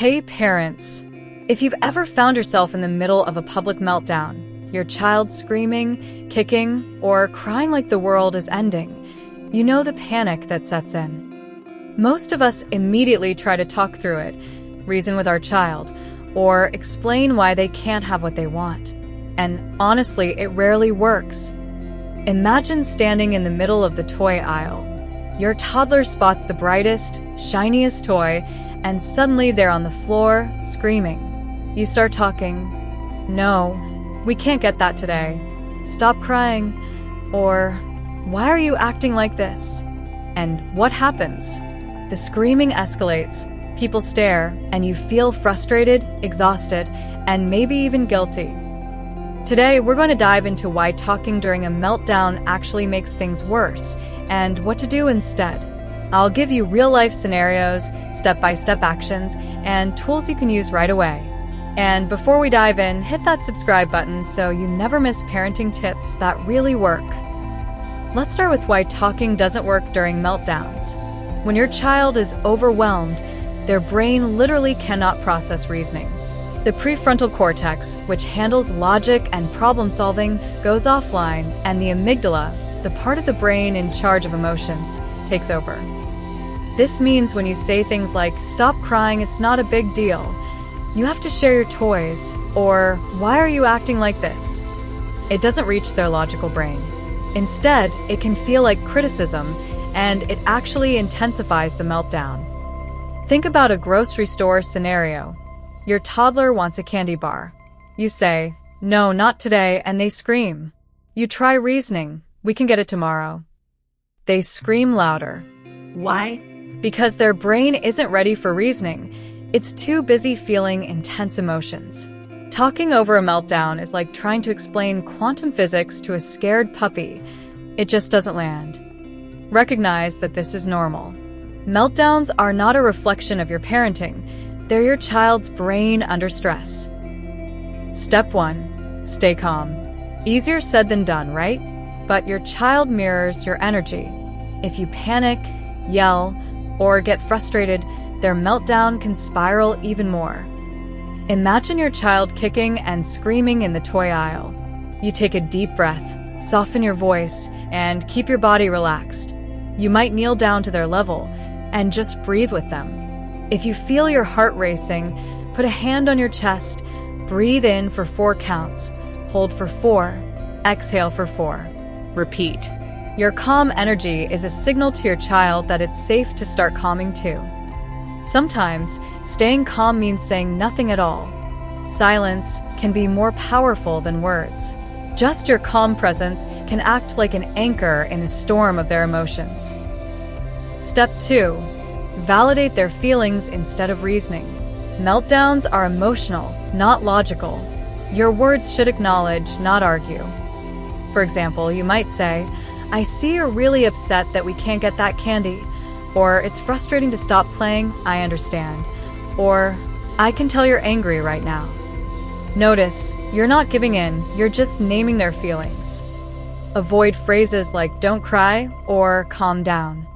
Hey parents, if you've ever found yourself in the middle of a public meltdown, your child screaming, kicking, or crying like the world is ending, you know the panic that sets in. Most of us immediately try to talk through it, reason with our child, or explain why they can't have what they want. And honestly, it rarely works. Imagine standing in the middle of the toy aisle. Your toddler spots the brightest, shiniest toy, and suddenly they're on the floor, screaming. You start talking. No, we can't get that today. Stop crying. Or, why are you acting like this? And what happens? The screaming escalates, people stare, and you feel frustrated, exhausted, and maybe even guilty. Today, we're going to dive into why talking during a meltdown actually makes things worse, and what to do instead. I'll give you real-life scenarios, step-by-step actions, and tools you can use right away. And before we dive in, hit that subscribe button so you never miss parenting tips that really work. Let's start with why talking doesn't work during meltdowns. When your child is overwhelmed, their brain literally cannot process reasoning. The prefrontal cortex, which handles logic and problem-solving, goes offline, and the amygdala, the part of the brain in charge of emotions, takes over. This means when you say things like, "Stop crying, it's not a big deal," "You have to share your toys," or "Why are you acting like this?" It doesn't reach their logical brain. Instead, it can feel like criticism, and it actually intensifies the meltdown. Think about a grocery store scenario. Your toddler wants a candy bar. You say, "No, not today," and they scream. You try reasoning, "We can get it tomorrow." They scream louder. Why? Because their brain isn't ready for reasoning. It's too busy feeling intense emotions. Talking over a meltdown is like trying to explain quantum physics to a scared puppy. It just doesn't land. Recognize that this is normal. Meltdowns are not a reflection of your parenting. They're your child's brain under stress. Step 1. Stay calm. Easier said than done, right? But your child mirrors your energy. If you panic, yell, or get frustrated, their meltdown can spiral even more. Imagine your child kicking and screaming in the toy aisle. You take a deep breath, soften your voice, and keep your body relaxed. You might kneel down to their level and just breathe with them. If you feel your heart racing, put a hand on your chest, breathe in for 4 counts, hold for 4, exhale for 4. Repeat. Your calm energy is a signal to your child that it's safe to start calming too. Sometimes, staying calm means saying nothing at all. Silence can be more powerful than words. Just your calm presence can act like an anchor in the storm of their emotions. Step 2. Validate their feelings instead of reasoning. Meltdowns are emotional, not logical. Your words should acknowledge, not argue. For example, you might say, "I see you're really upset that we can't get that candy," or "It's frustrating to stop playing, I understand," or "I can tell you're angry right now." Notice, you're not giving in, you're just naming their feelings. Avoid phrases like "don't cry" or "calm down."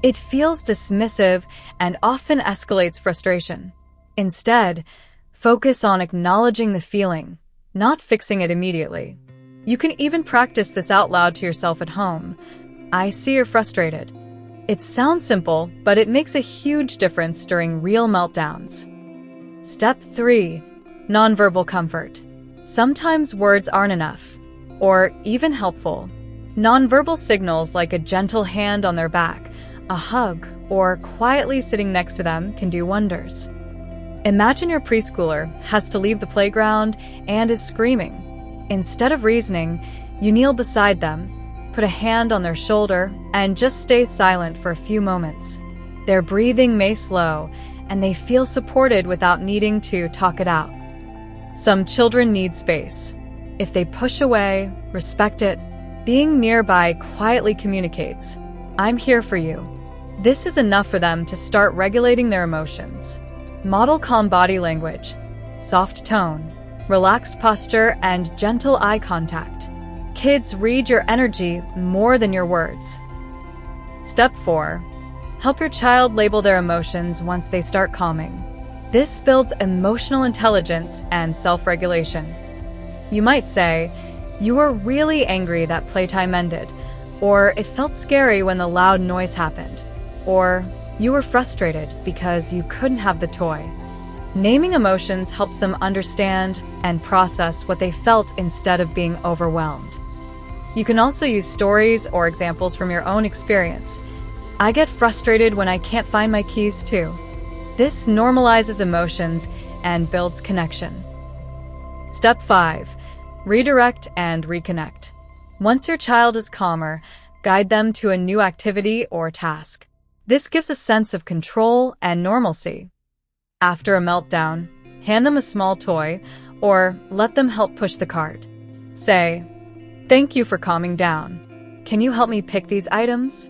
It feels dismissive and often escalates frustration. Instead, focus on acknowledging the feeling, not fixing it immediately. You can even practice this out loud to yourself at home. "I see you're frustrated." It sounds simple, but it makes a huge difference during real meltdowns. Step 3. Nonverbal comfort. Sometimes words aren't enough, or even helpful. Nonverbal signals like a gentle hand on their back, a hug, or quietly sitting next to them can do wonders. Imagine your preschooler has to leave the playground and is screaming. Instead of reasoning, you kneel beside them, put a hand on their shoulder, and just stay silent for a few moments. Their breathing may slow, and they feel supported without needing to talk it out. Some children need space. If they push away, respect it. Being nearby quietly communicates, "I'm here for you." This is enough for them to start regulating their emotions. Model calm body language, soft tone, relaxed posture, and gentle eye contact. Kids read your energy more than your words. Step 4. Help your child label their emotions once they start calming. This builds emotional intelligence and self-regulation. You might say, "You were really angry that playtime ended," or "It felt scary when the loud noise happened," or "You were frustrated because you couldn't have the toy." Naming emotions helps them understand and process what they felt instead of being overwhelmed. You can also use stories or examples from your own experience. "I get frustrated when I can't find my keys too." This normalizes emotions and builds connection. Step 5. Redirect and reconnect. Once your child is calmer, guide them to a new activity or task. This gives a sense of control and normalcy. After a meltdown, hand them a small toy or let them help push the cart. Say, "Thank you for calming down. Can you help me pick these items?"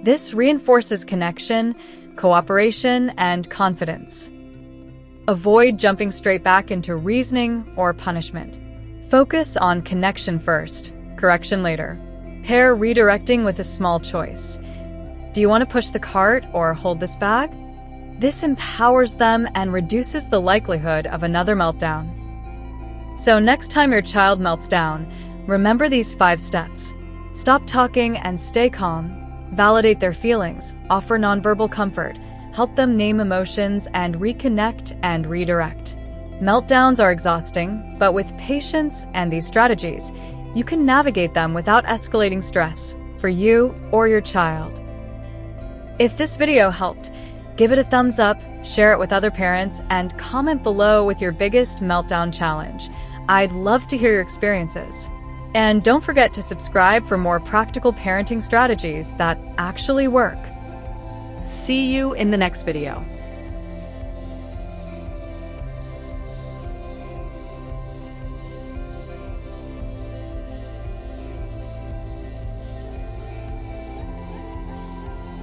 This reinforces connection, cooperation, and confidence. Avoid jumping straight back into reasoning or punishment. Focus on connection first, correction later. Pair redirecting with a small choice. "Do you want to push the cart or hold this bag?" This empowers them and reduces the likelihood of another meltdown. So next time your child melts down, remember these 5 steps. Stop talking and stay calm. Validate their feelings, offer nonverbal comfort, help them name emotions, and reconnect and redirect. Meltdowns are exhausting, but with patience and these strategies, you can navigate them without escalating stress for you or your child. If this video helped, give it a thumbs up, share it with other parents, and comment below with your biggest meltdown challenge. I'd love to hear your experiences. And don't forget to subscribe for more practical parenting strategies that actually work. See you in the next video.